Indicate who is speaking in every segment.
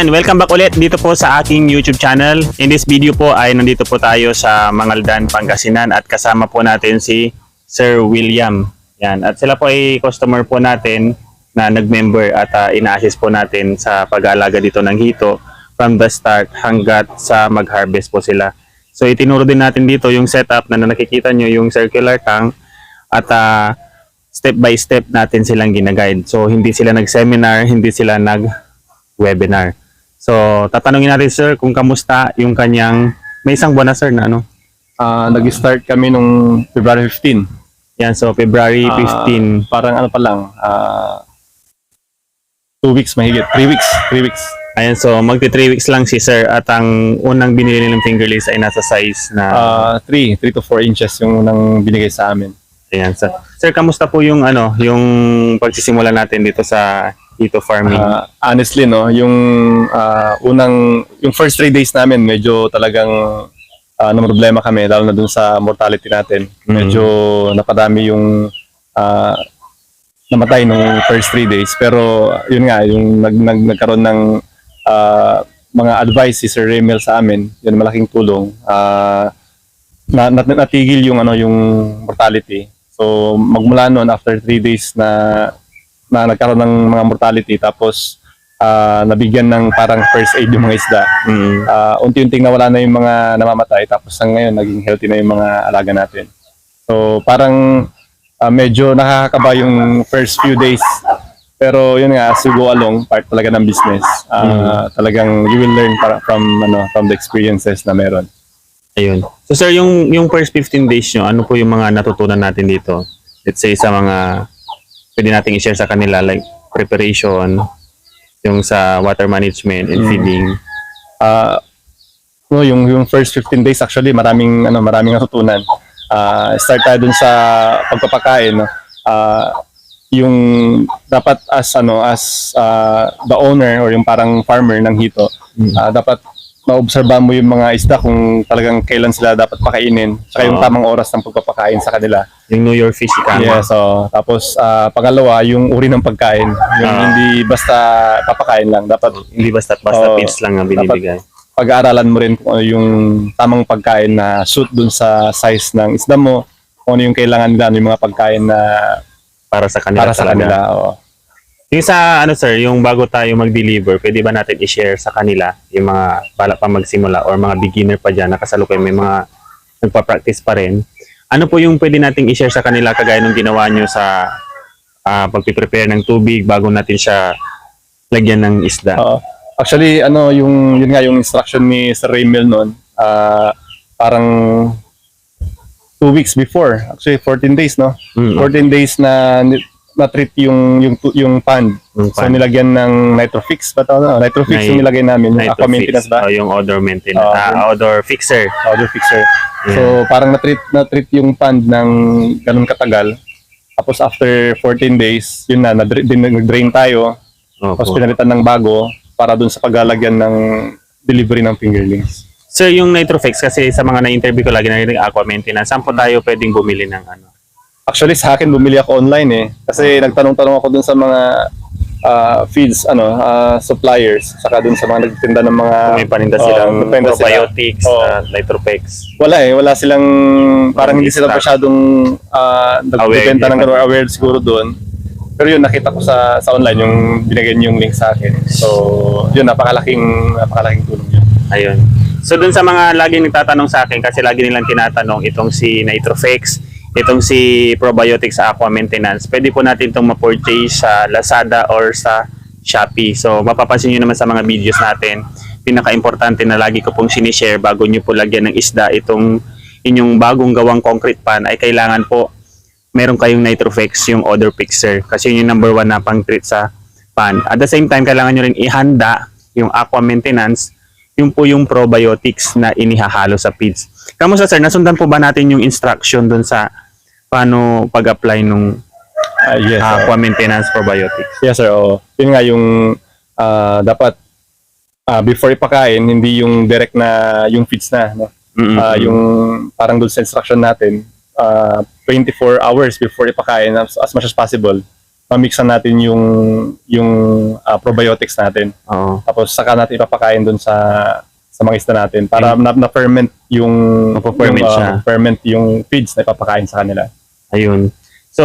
Speaker 1: Ayan, welcome back ulit dito po sa aking YouTube channel. In this video po ay nandito po tayo sa Mangaldan, Pangasinan at kasama po natin si Sir William. Yan, at sila po ay customer po natin na nag-member at ina-assist po natin sa pag-aalaga dito ng hito from the start hanggat sa mag-harvest po sila. So itinuro din natin dito yung setup na nakikita nyo yung circular tank at step by step natin silang ginaguide. So hindi sila nag-seminar, hindi sila nag-webinar. So tatanungin natin sir kung kamusta yung kanyang, may isang buwan na sir na ano?
Speaker 2: Nag-start kami nung February 15.
Speaker 1: Yan, so February 15.
Speaker 2: Parang ano pa lang, 2 weeks mahigit, 3 weeks.
Speaker 1: Ayan, so magti 3 weeks lang si sir at ang unang binili nilang fingerlings ay nasa size na
Speaker 2: 3 to 4 inches yung unang binigay sa amin.
Speaker 1: ayan, sir. Sir, kamusta po yung ano, yung pagsisimula natin dito sa hito farming?
Speaker 2: Honestly, no, yung yung first 3 days namin, medyo talagang na problema kami, lalo na dun sa mortality natin. Medyo napadami yung namatay nung first 3 days. Pero yun nga, yung nagkaroon ng mga advice si Sir Remel sa amin, yun malaking tulong. Natigil yung yung mortality. So magmula noon, after 3 days na nagkaroon ng mga mortality, tapos nabigyan ng parang first aid yung mga isda. Unti-unting nawala na yung mga namamatay, tapos ngayon naging healthy na yung mga alaga natin. So parang medyo nakakakaba yung first few days, pero yun nga, as you go along, part talaga ng business. Talagang you will learn from the experiences na meron.
Speaker 1: Ayun. So sir, yung first 15 days nyo, ano po yung mga natutunan natin dito? Let's say sa mga pwede nating i-share sa kanila, like preparation, yung sa water management and feeding.
Speaker 2: Yung first 15 days actually maraming natutunan. Start tayo dun sa pagpapakain, no? Yung dapat as the owner or yung parang farmer ng hito, dapat maobserbahan mo yung mga isda kung talagang kailan sila dapat pakainin, saka yung tamang oras ng pagpapakain sa kanila.
Speaker 1: Yung know your fish ika.
Speaker 2: Yeah, so tapos pangalawa, yung uri ng pagkain, yung hindi basta papakain lang, dapat
Speaker 1: Hindi basta feeds lang ang binibigay.
Speaker 2: Pag-aaralan mo rin kung ano yung tamang pagkain na suit dun sa size ng isda mo, kung ano yung kailangan nila, yung mga pagkain na
Speaker 1: Para sa kanila. Yung sa sir, yung bago tayo mag-deliver, pwede ba natin i-share sa kanila yung mga bala pa magsimula or mga beginner pa dyan, nakasalukuyan may mga nagpa-practice pa rin. Ano po yung pwede nating i-share sa kanila kagaya nung ginawa nyo sa pag-prepare ng tubig bago natin siya lagyan ng isda?
Speaker 2: Actually, yun nga yung instruction ni Sir Remel noon, parang 2 weeks before, actually 14 days, no? 14 days na-treat yung pond. So nilagyan ng Nitrofix ba ito? Nitrofix yung nilagay namin, yung aqua maintenance ba?
Speaker 1: Yung odor maintenance, odor fixer.
Speaker 2: Odor fixer. So parang na-treat yung pond ng ganun katagal. Tapos after 14 days, yun na, nag-drain tayo. Tapos pinalitan ng bago para dun sa paglalagyan ng delivery ng fingerlings.
Speaker 1: Sir, yung Nitrofix, kasi sa mga na-interview ko lagi na aqua maintenance, saan po tayo pwedeng bumili ng ano?
Speaker 2: Actually, sa akin, bumili ako online eh. Kasi nagtanong-tanong ako dun sa mga feeds, suppliers, saka dun sa mga nagtinda ng mga...
Speaker 1: Kung may paninda silang probiotics, Nitrofix.
Speaker 2: Wala eh, wala silang, parang hindi sila masyadong nagbibenta ng gano'n, aware siguro dun. Pero yun, nakita ko sa online yung binigay niyo yung link sa akin. So, yun, napakalaking tulong yun.
Speaker 1: Ayun. So, dun sa mga laging nagtatanong sa akin, kasi lagi nilang tinatanong itong si Nitrofix, itong si probiotics sa aqua maintenance, pwede po natin itong ma-purchase sa Lazada or sa Shopee. So mapapansin nyo naman sa mga videos natin, pinaka-importante na lagi ko pong sinishare bago nyo po lagyan ng isda itong inyong bagong gawang concrete pan, ay kailangan po meron kayong Nitrofix, yung odor fixer, kasi yun yung number 1 na pang-treat sa pan. At the same time, kailangan nyo rin ihanda yung aqua maintenance, yung po yung probiotics na inihahalo sa feeds. Kamusta sir, nasundan po ba natin yung instruction dun sa paano pag-apply nung aqua maintenance probiotics?
Speaker 2: Yes sir, yun nga yung dapat before ipakain, hindi yung direct na yung feeds na, no? Yung parang dun sa instruction natin, 24 hours before ipakain, as much as possible, mamixan natin yung probiotics natin.
Speaker 1: Oo.
Speaker 2: Tapos saka natin ipapakain doon sa mga isda natin para na-ferment yung
Speaker 1: Mapo-ferment siya.
Speaker 2: ferment yung feeds na ipapakain sa kanila.
Speaker 1: Ayun. So,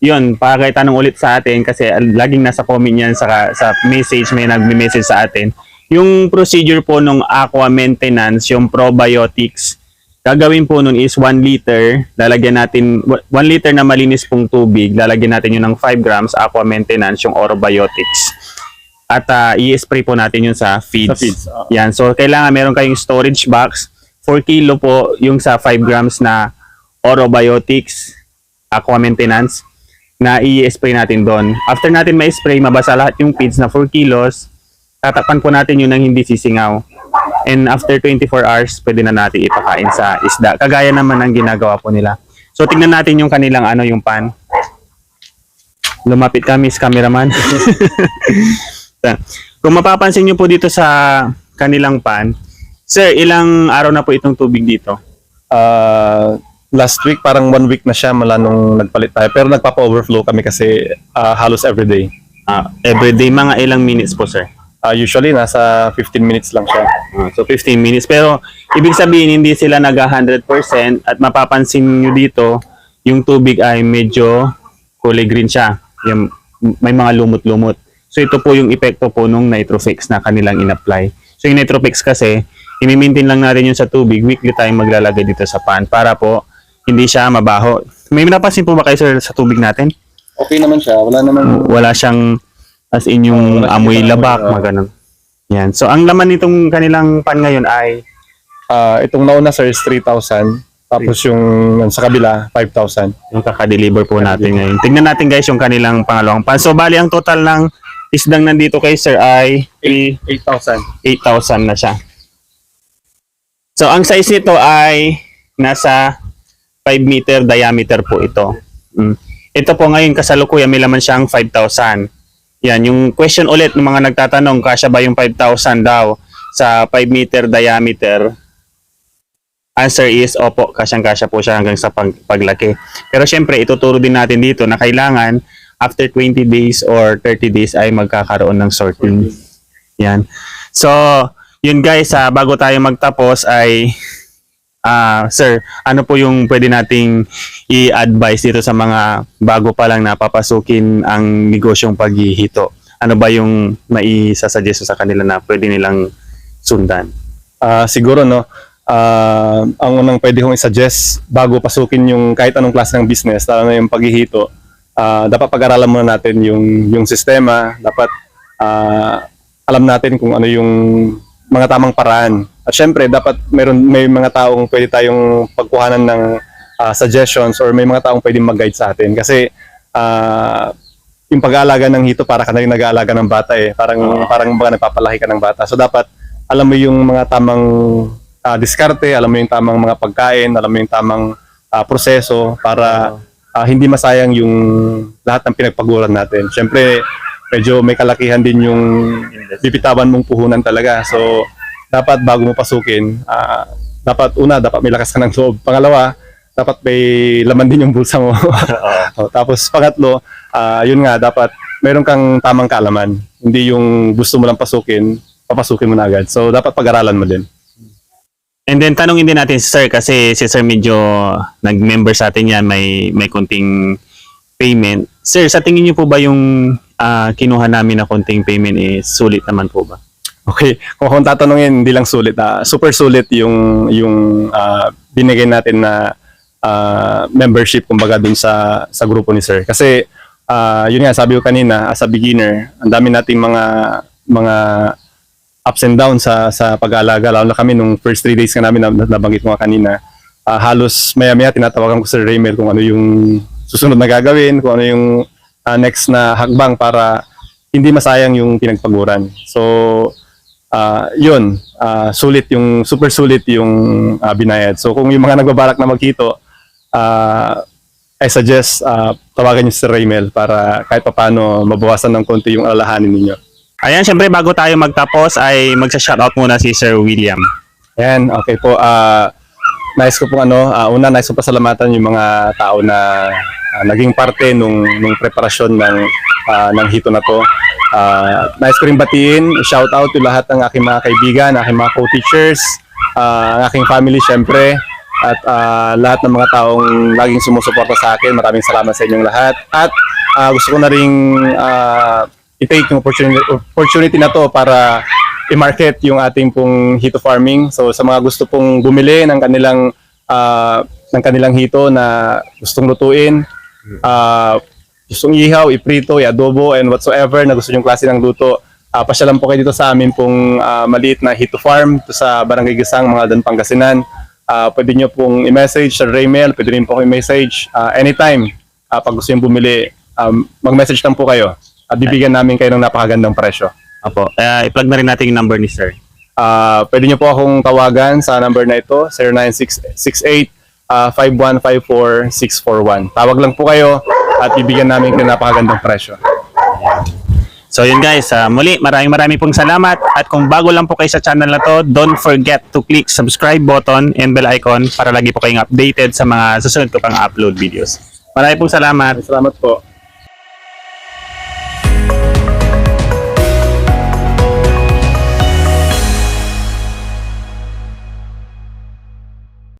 Speaker 1: yun, tanong ulit sa atin kasi laging nasa comment yan sa message, may nagme-message sa atin. Yung procedure po nung aqua maintenance, yung probiotics, gagawin po nun is 1 liter, lalagyan natin 1 liter na malinis pong tubig, lalagyan natin yun ng 5 grams aqua maintenance, yung orobiotics. At i-spray po natin yun sa feeds.
Speaker 2: Sa feeds, oo.
Speaker 1: Yan, so kailangan meron kayong storage box, 4 kilo po yung sa 5 grams na orobiotics, aqua maintenance, na i-spray natin doon. After natin ma-spray, mabasa lahat yung feeds na 4 kilos, tatakpan po natin yun ng hindi sisingaw. And after 24 hours, pwede na natin ipakain sa isda. Kagaya naman ng ginagawa po nila. So, tingnan natin yung kanilang yung pan. Lumapit kami sa cameraman. Kung mapapansin nyo po dito sa kanilang pan, sir, ilang araw na po itong tubig dito?
Speaker 2: Last week, parang 1 week na siya mula nung nagpalit tayo. Pero nagpapa-overflow kami kasi halos everyday.
Speaker 1: Everyday, mga ilang minutes po, sir?
Speaker 2: Usually, nasa 15 minutes lang siya.
Speaker 1: So 15 minutes. Pero ibig sabihin hindi sila nag 100% at mapapansin nyo dito yung tubig ay medyo kulay green siya. Yung, may mga lumot-lumot. So ito po yung epekto po nung Nitrofix na kanilang in-apply. So yung Nitrofix kasi, i-maintain lang natin yun sa tubig. Weekly tayong maglalagay dito sa pan para po hindi siya mabaho. May napansin po ba kayo, sir, sa tubig natin?
Speaker 2: Okay naman siya. Wala naman.
Speaker 1: Wala siyang as in yung
Speaker 2: wala
Speaker 1: amoy
Speaker 2: siyang
Speaker 1: labak,
Speaker 2: amoy,
Speaker 1: mga ganun. Yan. So ang laman nitong kanilang pan ngayon ay
Speaker 2: Itong nauna, sir, is 3,000. Tapos yung sa kabila, 5,000.
Speaker 1: yung kaka-deliver po natin ngayon. Tingnan natin guys yung kanilang pangalawang pan. So bali ang total ng isdang nandito kay sir ay
Speaker 2: 8,000.
Speaker 1: 8,000 na siya. So ang size nito ay nasa 5 meter diameter po ito. Ito po ngayon kasalukuyan may laman siyang 5,000. Yan, yung question ulit ng mga nagtatanong, kasya ba yung 5,000 daw sa 5 meter diameter? Answer is, opo, kasyang-kasya po siya hanggang sa paglaki. Pero syempre, ituturo din natin dito na kailangan after 20 days or 30 days ay magkakaroon ng sorting. Yan. So, yun guys, bago tayo magtapos ay sir, ano po yung pwede nating i-advise dito sa mga bago pa lang napapasukin ang negosyong paghihito? Ano ba yung maisasuggest sa kanila na pwede nilang sundan?
Speaker 2: Siguro, no, ang unang pwede kong i-suggest bago pasukin yung kahit anong klase ng business, lalo na yung paghihito, dapat pag-aralan muna natin yung sistema, dapat alam natin kung ano yung mga tamang paraan. At syempre, dapat may mga taong pwede tayong pagkuhanan ng suggestions or may mga taong pwedeng mag-guide sa atin. Kasi yung pag-aalaga ng hito, para ka na rin nag-aalaga ng bata eh. Parang mga nagpapalaki ka ng bata. So dapat alam mo yung mga tamang diskarte, alam mo yung tamang mga pagkain, alam mo yung tamang proseso para hindi masayang yung lahat ng pinagpaguran natin. Syempre, medyo may kalakihan din yung bibitawan mong puhunan talaga. So, dapat bago mo pasukin, dapat may lakas ka ng loob. Pangalawa, dapat may laman din yung bulsa mo. Tapos pangatlo, yun nga, dapat meron kang tamang kaalaman. Hindi yung gusto mo lang pasukin, papasukin mo na agad. So, dapat pag-aralan mo din.
Speaker 1: And then, tanongin din natin si sir kasi si sir medyo nag-member sa atin yan, may konting payment. Sir, sa tingin niyo po ba yung kinuha namin na konting payment sulit naman po ba?
Speaker 2: Okay, kung tatanungin, hindi lang sulit. Super sulit yung binigay natin na membership kumbaga dun sa grupo ni sir. Kasi yun nga, sabi ko kanina, as a beginner, ang dami nating mga ups and downs sa pag-aalaga. Lalo na kami nung first 3 days ka namin nabanggit ko nga kanina. Halos maya-maya tinatawagan ko si Raymel kung ano yung susunod na gagawin, kung ano yung next na hakbang para hindi masayang yung pinagpaguran. So, yun, super sulit yung binayad. So, kung yung mga nagbabalak na magkito, I suggest tawagan niyo si Raymel para kahit paano mabawasan ng konti yung alalahanin ninyo.
Speaker 1: Ayan, syempre bago tayo magtapos ay magsa-shoutout muna si Sir William.
Speaker 2: Ayan, okay po. nais ko pong nais ko pasalamatan yung mga tao na naging parte nung preparasyon ng hito na to. Nais ko rin batiin, shout out to lahat ng aking mga kaibigan, aking mga co-teachers, ang aking family syempre, at lahat ng mga taong laging sumusuporta sa akin. Maraming salamat sa inyong lahat. At gusto ko na ring i-take yung opportunity na to para i-market yung ating pong hito farming. So sa mga gusto pong bumili ng kanilang hito na gustong lutuin, gustong ihaw, iprito, i-adobo, and whatsoever na gusto yung klase ng luto, pasyalan po kayo dito sa amin pong maliit na hito farm to sa Barangay Gisang, Mangaldan, Pangasinan. Pwede nyo pong i-message sa Raymail, pwede rin po i-message anytime. Pag gusto yung bumili, mag-message lang po kayo at bibigyan namin kayo ng napakagandang presyo.
Speaker 1: Opo. I-plug na rin natin yung number ni sir.
Speaker 2: Pwede nyo po akong tawagan sa number na ito, 0968-5154-641. Tawag lang po kayo at bibigyan namin kayo ng napakagandang presyo.
Speaker 1: So yun guys, muli maraming pong salamat, at kung bago lang po kayo sa channel na to, don't forget to click subscribe button and bell icon para lagi po kayong updated sa mga susunod ko pang upload videos. Maraming pong salamat.
Speaker 2: Salamat po.